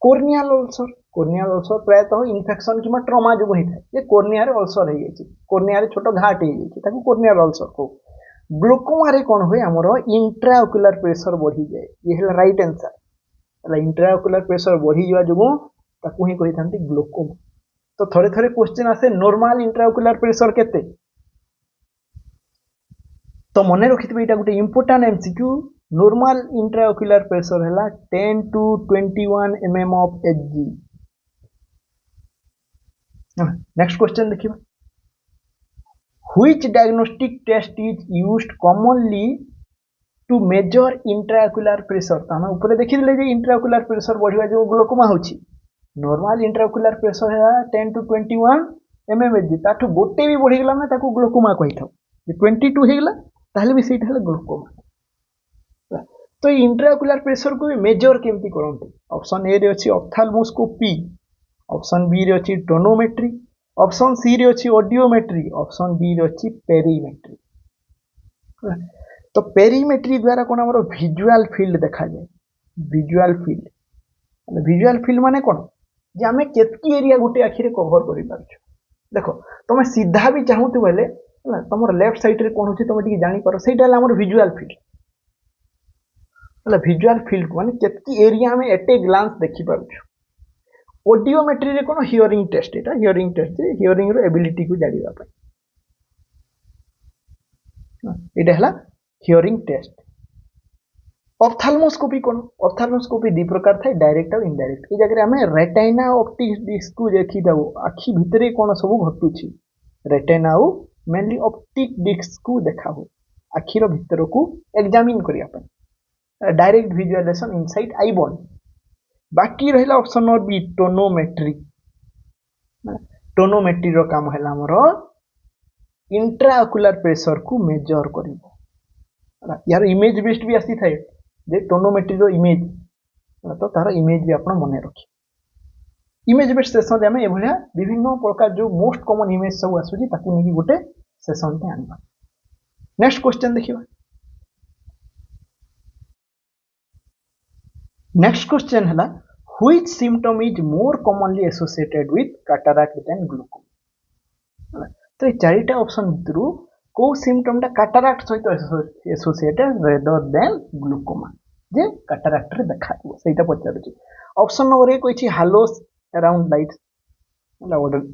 कॉर्नियल अल्सर प्रायतः इन्फेक्शन कि ट्रमा जो होता है ये कॉर्निया रे अल्सर हो कॉर्निया रे छोट घाट हो कॉर्नियल अल्सर को ग्लोकोमा रे कौन हुए आमर इंट्राओकुलर प्रेशर बढ़ी जाए ये है राइट आंसर इंट्राओकुलर प्रेशर बढ़ी जावा जो ताकू ही कही था ग्लोकोमा। तो थोड़े थोड़े क्वेश्चन आसे नॉर्मल इंट्राओकुलर प्रेशर केते तो मने रखिथिबे एटा गोटे important MCQ normal intraocular pressure हैला 10 to 21 mm of Hg। Next question देखिबा which diagnostic test is used commonly to measure intraocular pressure तो हम ऊपर देखिले जे इंट्राओकुलर प्रेशर बढ़िया जो ग्लोकोमा होची नॉर्मल इंट्राओकुलर प्रेशर है 10 to 21 mm Hg ताठू गोटे भी बढ़ीगला ना ताकू ग्लोकोमा कहि थाउ 22 होगला ताहले भी सीट है ग्लोकोमा। तो इंट्राओकुलर प्रेशर को भी मेजर केमती करते ऑप्शन ए रे अच्छी ऑप्थाल्मोस्कोपी ऑप्शन बी रे अच्छी टोनोमेट्री ऑप्शन सी रे अच्छी ऑडियोमेट्री ऑप्शन डी रे अच्छी पेरीमेट्री। तो पेरीमेट्री द्वारा कौन आम विजुअल फील्ड देखा जाए विजुअल फील्ड माने कौन जे आम केतकी एरिया गोटे आखिरे कभर कर देखो तुम सीधा भी चाहूथ बोले तुम लेफ्ट साइड रे कौन होची तुम टिके जानि पारो सेटा हमर विजुअल फील्ड विजुअल फील्ड माने केतकी एरिया हमें एट ए ग्लांस देखि पारछु। ऑडियोमेट्री रे कौन हियरिंग टेस्ट एटा हियरिंग टेस्ट हियरिंग रो एबिलिटी को जानिबा पय एटा हला हियरिंग टेस्ट। ऑप्थाल्मोस्कोपी कौन ऑप्थाल्मोस्कोपी दि प्रकार था डायरेक्ट और इनडायरेक्ट ये जगह आम रेटाइना ऑप्टिक डिस्क को देखी दबो आखि भितर कौन सब घटुची रेटाइना और मेनली ऑप्टिक डिस्क को देखा हो आखिर भितर को एग्जामिन करने direct visualisation inside eyeball. बाकी रहा option number B tonometry tonometry रो काम है हमर इंट्राओकुलर प्रेशर को मेजर कर यार इमेज बेस्ड भी आसी थाए जे टोनोमेट्री रो इमेज तो तार इमेज भी आप मन रखिए। इमेज बेस्ड सेशन आम एभलिया विभिन्न प्रकार जो मोस्ट कॉमन इमेज सब आसूची ताकू नहीं गोटे सेशन टे आनबा। नेक्स्ट क्वेश्चन देखिबा। नेक्स्ट क्वेश्चन है which symptom is more commonly associated with cataract than glaucoma. तो ये चारिटा ऑप्शन भितर को सिम्पटमटा कैटराक्ट सहित एसोसिएटेड रेदर देन ग्लूकोमा जे कैटराक्ट रे देखा दिबो सेटा पचारुची। ऑप्शन नंबर ए कोइछि हालोस अराउंड लाइट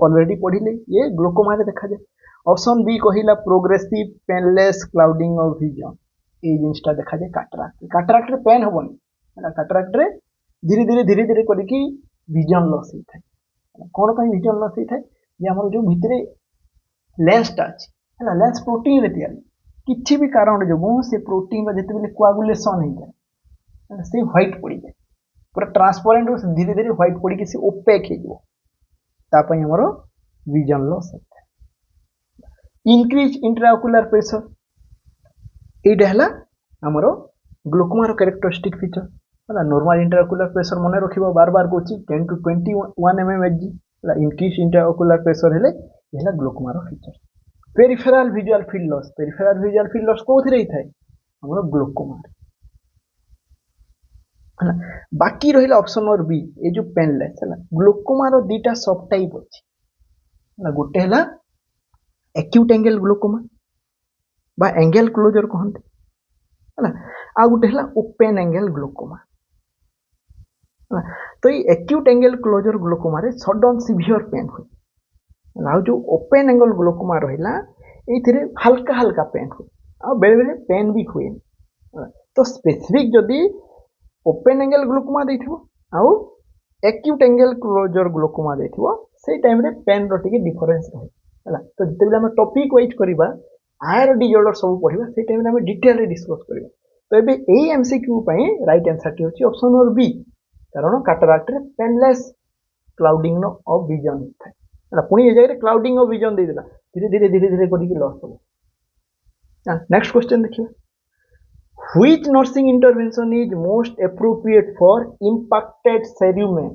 ऑलरेडी पढ़िले ये ग्लूकोमा रे देखा जाए। ऑप्शन बी कहिला progressive painless clouding of vision ए जिनसटा देखा जाए कैटराक्ट। कैटराक्ट रे पेन होबनी कैटराक्ट रे धीरे धीरे करके विजन लॉस होता है। कौन कहीं विजन लॉस होता है ये आम जो भितर लेंसटा अच्छी है लेंस प्रोटीन रे तैयारी किसी भी कारण जो से प्रोटीन जिते कोआगुलेशन होता है से व्हाइट पड़ जाए पूरा ट्रांसपेरेंट धीरे धीरे व्हाइट पड़ी से ओपेक होमर विजन लॉस होता है। इनक्रीज इंट्राओकुलर प्रेशर यहाँ आमर ग्लूकोमार कैरेक्टरिस्टिक फीचर है। नॉर्मल इंट्राओकुलर प्रेशर मन रखिबो बार बार कहूँ 10 to 21 mmHg increase intraocular pressure हेले यह ग्लूकोमार फीचर। Peripheral visual field loss peripheral visual field loss कौन रही है हमर ग्लूकोमार है। बाकी रहा ऑप्शन नंबर बी ये जो पेनलेस है ग्लूकोमार दीटा सब टाइप अच्छी गोटे है एक्यूट एंगल ग्लूकोमा बा एंगल क्लोजर कहते है आ गोटे है ओपन एंगल ग्लूकोमा। तो ये एक्यूट एंगल क्लोजर ग्लूकोमा रे सडन सीवियर पेन हुए आ जो ओपन एंगल ग्लूकोमा रहा ये हल्का हल्का पेन हुए आ बेले बेले पेन भी हुए। तो स्पेसिफिक जदि ओपन एंगल ग्लूकोमा देथिबो आउ एक्यूट एंगल क्लोजर ग्लूकोमा देथिबो से टाइम रे पेन रो टिके डिफरेंस रहे है। तो जते हम टॉपिक वाइज करबा आयर डिजॉर्डर सब पढ़िबा से टाइम रे हम डिटेल रे डिस्कस करबा। तो एबे एई एमसीक्यू पई राइट आंसर टी होची ऑप्शन नंबर बी कारण कैटराक्ट रे पेनलेस क्लाउडिंग ऑफ विजन होता है पुणी ये जगह क्लाउडिंग ऑफ विजन दे देला धीरे धीरे करके लॉस हो। नेक्स्ट क्वेश्चन देखिए which nursing intervention is most appropriate for impacted cerumen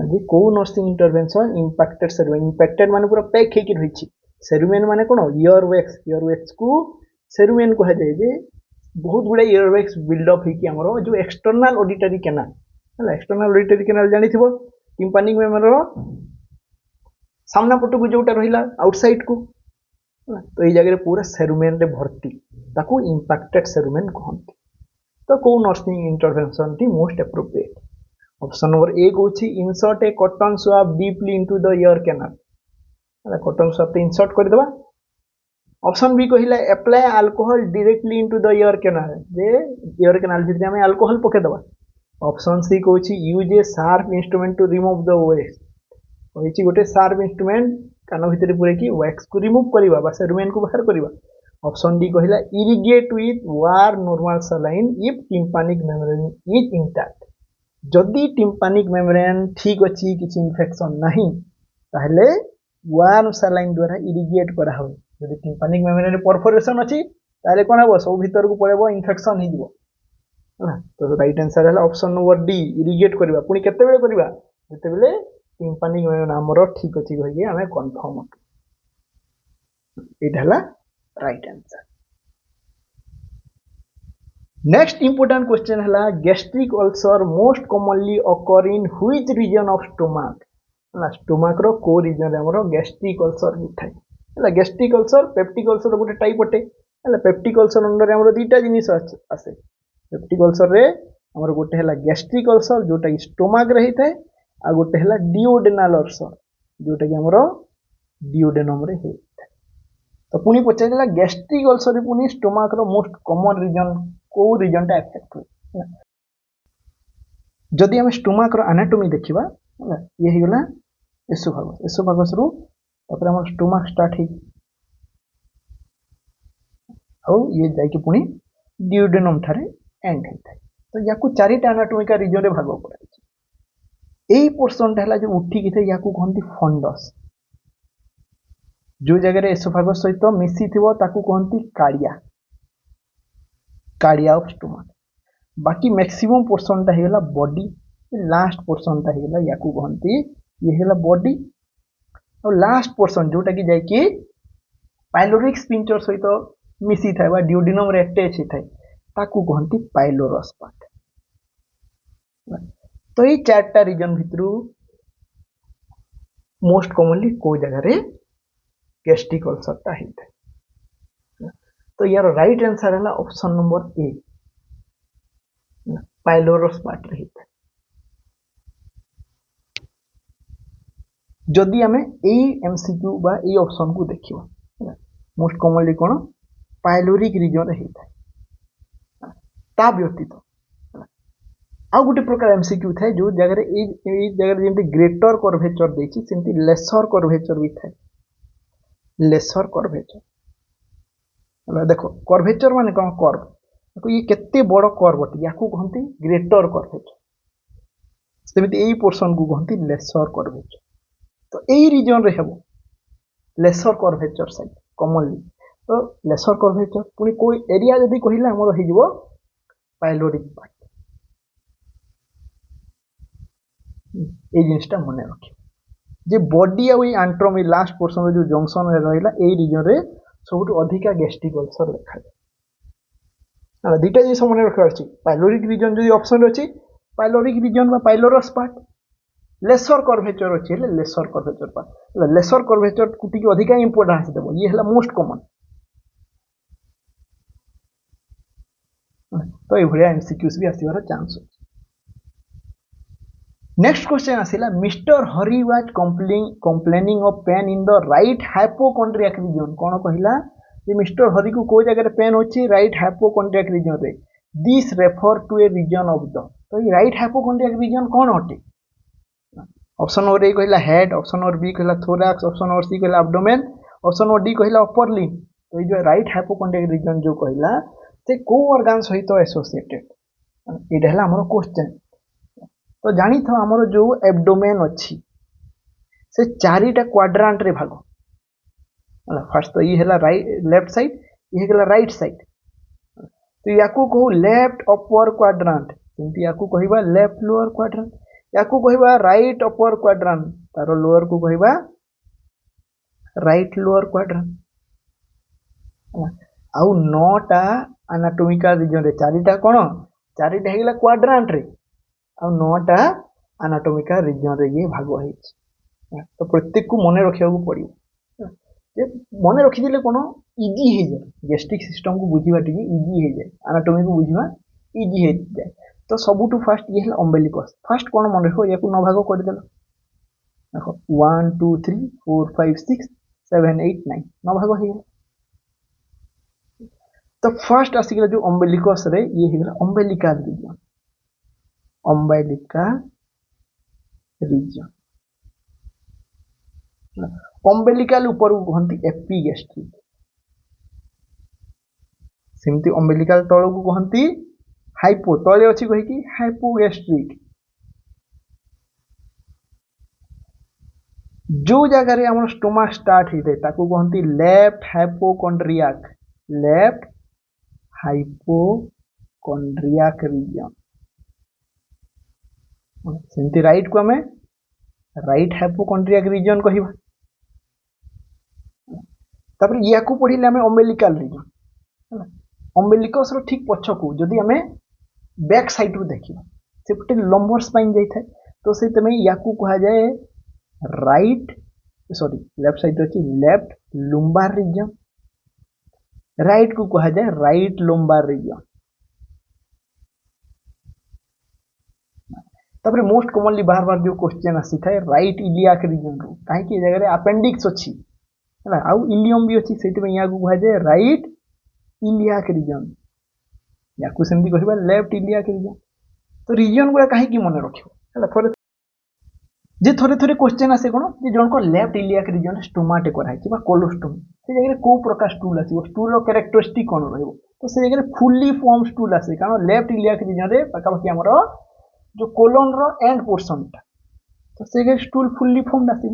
जी को nursing intervention impacted cerumen impacted माने पूरा पैक हेकी रहिछि सेरुमेन माने कोन इयरवेक्स को सेरुमेन कह जाए जे बहुत गुड़ा इयरवेक्स बिल्डअप होगी आमर जो एक्सटर्नाल ऑडिटरी कैनाल है एक्सटर्नाल ऑडिटरी कैनाल जानी थो टिम्पानिक मेम्ब्रेन सामना पटक जोटा रहा आउटसाइड को तो ये जगह पूरा सेरुमेन रे भर्ती ताकू इंपैक्टेड सेरुमेन कहते। तो कौ नर्सिंग इंटरवेंशन टी most appropriate option number A कौन insert a cotton swab deeply into the ear canal cotton swab insert करदेबा। ऑप्शन बी कहला apply alcohol directly into the ear canal जे ईयर कैनाल भितर हम अल्कोहल पकेदेबा। ऑप्शन सी कौन use a sharp instrument to remove the wax कही गोटे शार्प इंस्ट्रूमेंट कान भितर पूरेकी वैक्स को रिमूव करवा सेरुमेन को बाहर करवा। ऑप्शन डी कहला irrigate with warm normal saline if tympanic membrane is intact जदि टिम्पानिक मेम्ब्रेन ठीक अच्छी किसी इन्फेक्शन नहीं ताहले वार सलाइन द्वारा इरिगेट करा हो जदि टिम्पानिक मेम्ब्रेन परफोरेशन अच्छी ताहले कौन हम सब भीतर को पड़ेबो इन्फेक्शन हो तो राइट आंसर है ऑप्शन नंबर डी इरिगेट करवा पुणी केतेबेले करवा जेतेबेले टिम्पानिक मेम्ब्रेन हमर ठीक अच्छी कहिके हमें कन्फर्म एटा हला right answer. Next important question है gastric ulcer most commonly occur in which region of stomach stomach रो को रीजन रे हमर गैस्ट्रिक अल्सर होता है। गैस्ट्रिक अल्सर पेप्टिक अल्सर गोटे टाइप अटे पेप्टिक अल्सर अंडर हमर दुईटा जिनिस आसे पेप्टिक अल्सर रे हमर गोटे है गैस्ट्रिक अल्सर जोटा कि स्टोमक रही था आ गोटे है डिओडेनाल अल्सर जोटा कि हमर डिओडेनम रे है। तो पुणी पचारा गैस्ट्रिक अल्सर पुणी स्टोमक रो मोस्ट कॉमन रीजन को रीजन टा एफेक्ट हुए जदि हम स्टोमक रो एनाटॉमी देखिबा ये ही गला एसोफागस रो तापर हमर स्टोमक स्टार्ट ही औ ये जाय कि पुणी डिओडेनम थारे एंड होता है। तो याकू चारिटा एनाटॉमिक रीजन रे भाग पड़ा एई पोर्शन टा हला जो उठी कि थे याकू कहंती फंडस जो जगह एसोफागस सहित मिसी थिबो ताकू कहंती कार्डिया ऑफ स्टोमक। बाकी मैक्सिमम पोर्शन टा हेला बॉडी लास्ट पोर्सन टा हेला याकू कहंती ये हेला बॉडी और लास्ट पोर्सन जोटा कि जाय कि पाइलोरिक स्फिंक्टर सहित मिसी थाए बा ड्यूडिनम रे अटैच थाए ताकू कहंती पाइलोरस पार्ट। तो ये चारटा रीजन भितरु मोस्ट कॉमनली को जगह रे गैस्ट्रिक अल्सर टा हेता। तो यार राइट आंसर है ऑप्शन नंबर ए पाइलोरस पार्ट रे हेता। जदि आमे ए एमसीक्यू बा ए ऑप्शन को देखिबा मोस्ट कॉमनली कोन पाइलोरिक रीजन रे हेता। ता व्यतीत आ गोटे प्रकार एमसीक्यू थाए जो जगह जगह जमी ग्रेटर कर्वेचर देछि सेमती लेसर कर्वेचर भी थाए। लेसर कर्वेचर देखो कर्वेचर माने कौन कर्व देखो ये केते बड़ कर्व अटे याकू कहंती ग्रेटर कर्वेचर सेमती एई पोर्शन को कहंती लेसर कर्वेचर। तो एई रीजन रे हेबो लेसर कर्वेचर साइड कॉमनली। तो लेसर कर्वेचर पुनी कोई एरिया जदी कहिला हमर हे जिवो पाइलोरिक पार्ट। ए जिनिसटा मन रखियो जे बॉडी आ एंट्रम लास्ट पोर्शन जो जंक्शन रे रहिला ए रीजन रे सबुठ अधिका गैस्ट्रिक अल्सर देखा जाए। दुटा जिनिस मन रखा अछि पाइलोरिक रीजन जो ऑप्शन अछि पाइलोरिक रीजन बा पाइलोरस पार्ट लेसर कर्वेचर अछि ले lesser curvature part lesser curvature कुटी के अधिका इंपोर्टेंस देबो ये हला मोस्ट कॉमन। तो ए भलिया एमसीक्यूज भी आसीबार चांस अछि। नेक्स्ट क्वेश्चन आसिला mister Hari was complaining of pain in the right hypochondriac region कौन कहला जे मिस्टर हरी को कोई जगह पेन होची राइट हाइपोकॉन्ड्रियाक रीजन रे this refer to a region of the. तो ये राइट हाइपोकॉन्ड्रियाक रीजन कौन होटे ऑप्शन नंबर ए कहला हेड ऑप्शन नंबर बी कहला थोरैक्स ऑप्शन नंबर सी कहला एब्डोमेन ऑप्शन नंबर डी कहला अपर लिम्ब। तो ये जो राइट हाइपोकॉन्ड्रियाक रीजन जो कहला से को ऑर्गन सहित एसोसिएटेड एटा हला हमर क्वेश्चन। तो जानी था हमरो जो एब्डोमेन अच्छी से चारिटा क्वाड्रांट रे भाग फर्स्ट तो ये हला राइट लेफ्ट साइड ये हला राइट साइड। तो याकू कहू लेफ्ट अपर क्वाड्रांट सेमती याकू कहबा लेफ्ट लोअर क्वाड्रांट याकू कहबा राइट अपर क्वाड्रांट तारो लोअर को कहबा राइट लोअर क्वाड्रांट। आउ नौटा एनाटॉमिकल रीजन रे चारिटा कोन चारिटा हेला क्वाड्रांट रे आ नौटा एनाटॉमिकल रीजन रे ये भाग है। तो प्रत्येक को मन रखिया को पड़ियो जे मन रखि दिले कोनो इजी हे जाय गैस्ट्रिक सिस्टम को बुझिबा टिके इजी हे जाय एनाटॉमी को बुझिबा इजी हे जाय। तो सबुटू फास्ट ये है अम्बिलिकस फर्स्ट कोन मन रखो याकू न भाग कर देलो देखो 1 2 3 4 5 6 7 8 9 न भाग हे। तो फर्स्ट आसिकला जो अम्बिलिकस रे ये हेला umbilical region umbilical region umbilical ऊपर को कहंती एपिगैस्ट्रिक सेमती अम्बिलिकल तळ को कहंती हाइपो तळे अछि कहि कि हाइपोगैस्ट्रिक। जो जगह रे हमर स्टोमक स्टार्ट हिते ताको कहंती left hypochondriac left hypochondriac region सेमती राइट को हमें राइट हाइपोकॉन्ड्रियाक रीजन कहिबा। तापर याकू पढिले हमें अम्बिलिकल रीजन अम्बिलिकस रो ठीक पछ को जदी हमें बैक साइड को देखिबा सेपटे लंबर स्पाइन जाई थाए तो से तमे याकू कहा जाए राइट सॉरी लेफ्ट साइड अछि लेफ्ट लुम्बार रीजन राइट को कहा जाए राइट लुम्बार रीजन। तापर मोस्ट कॉमनली बार बार जो क्वेश्चन आसी थाए राइट इलियाक रीजन रो काहे कि जगह रे अपेंडिक्स अछि हला आउ इलियम भी अछि सेति में याकू कहा जाए राइट इलियाक रीजन याकू सेमती कहबा लेफ्ट इलियाक रीजन। तो रीजन गुला काहे कि मन रखियो हला थोड़े जे थोड़े थोड़े क्वेश्चन आसे कोन जे जण को लेफ्ट इलियाक रीजन स्टोमाटे कराई कि बा कोलोस्टोमी से जगह रे को प्रकार स्टूल आसी स्टूल रो कैरेक्टरिस्टिक कोन रहइबो तो से जगह रे फुल्ली फॉर्म स्टूल आसे कारण लेफ्ट इलियाक रीजन रे पाका पाकी हमरो जो कोलन रो एंड पोर्शन ता तो से जगह स्टूल फुल्ली फॉर्म आसी।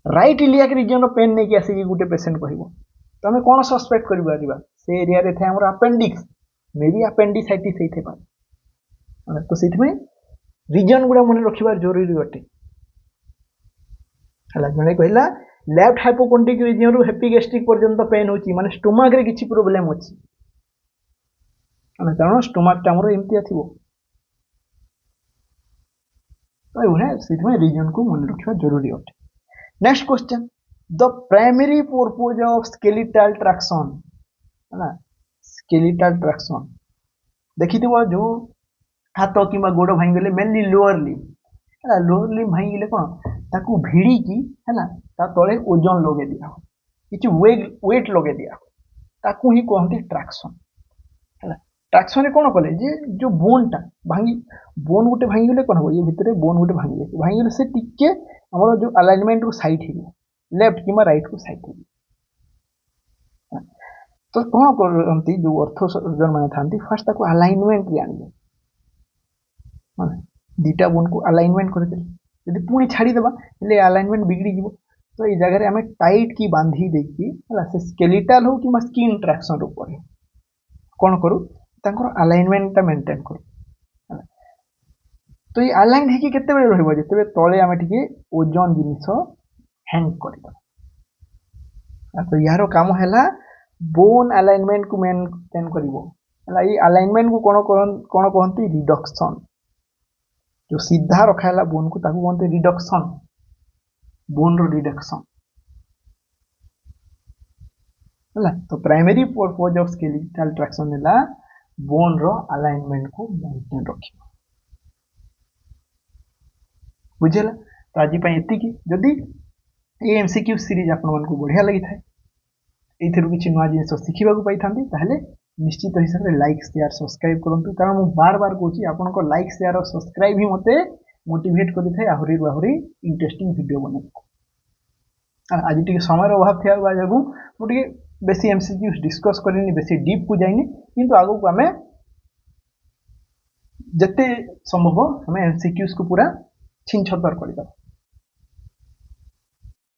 राइट इलियाक रीजन रो पेन नै कि आसी कि गुटे पेशेंट कहइबो तो हमें कोन सस्पेक्ट करबा दिबा से एरिया रे थे हमरो अपेंडिक्स मे बी अपेंडिसाइटिस हेथे पा तो सेति में रीजन गुड़ा मन रखिबार जरूरी अटे हला जने कहला लेफ्ट हाइपोकोंड्रिक रीजन रु हेपिगैस्ट्रिक पर्यंत पेन होची माने स्टोमक रे किछि प्रॉब्लम होची माने कारण स्टोमक टा हमरो एम्तिया थिबो तो उन्हें सीधे में रीजन को मन रखिबा जरूरी अटे next question the primary purpose of skeletal traction है स्केलेटल ट्रैक्शन देखिथिबो जो हाथ किंबा गोड़ भांगी गले मेनली लोअर लिम्ब है लोअर लिम्ब भांगी गले कोन ताकू भिड़ी की है ना ता तळे ओजन लगे दिया हो किछि वेट लगे दिया हो ताकू ही कहंती ट्रैक्शन है ट्रैक्शन रे कोन कले जे जो बोन टा भांगी बोन गुटे भांगी गले कोन हो ये भितरे बोन गुटे भांगी गले से टिके हमर जो अलाइनमेंट को साइड ही लेफ्ट किंबा राइट को साइड ही तो कौन करती जो ऑर्थो सर्जन माने थांती फर्स्ट ताको अलाइनमेंट रे आनिबे माने दीटा बोन को अलाइनमेंट कर दे यदि पुणी छाड़ी देबा ले अलाइनमेंट बिगड़ी जीवो तो ये जगह रे हमें टाइट की बांधी देकी हला से स्केलेटल हो कि स्किन ट्रैक्शन ऊपर कौन करू तांकर अलाइनमेंट ता मेंटेन करू तो ये अलाइन है कि केते बेले रहबो जेते तळे हमें टिके ओजन जिनिस हैंग करबा तो यारो काम हैला बोन अलाइनमेंट को मेंटेन करिवो हला ये अलाइनमेंट को कोन कहंती रिडक्शन जो सीधा रखाला बोन को ताकू कहते रिडक्शन बोन रो रिडक्शन हला तो primary purpose of skeletal traction हैला बोन रो अलाइनमेंट को मेंटेन रखिबो बुझेला तो आज पई एति की जदी ए एमसीक्यू सीरीज आपन मन को बढ़िया लगी थाए एथिरु किछि नवा जिनिस सिखिबा को पाई थांती ताहले निश्चित हिसाब से लाइक शेयर सब्सक्राइब करंतु कारण मु बार बार कहूची आपन को लाइक शेयर और सब्सक्राइब ही मते मोटिवेट करि थाए आहुरी इंटरेस्टिंग वीडियो बने आज टिके समय अभाव थिया बाजगु मु टिके बेसी एमसीक्यू डिस्कस करिनी बेसी डीप को जाइनी किंतु आगु को हमें जते संभव हमें एमसीक्यूज को पूरा छिन छतर करिदा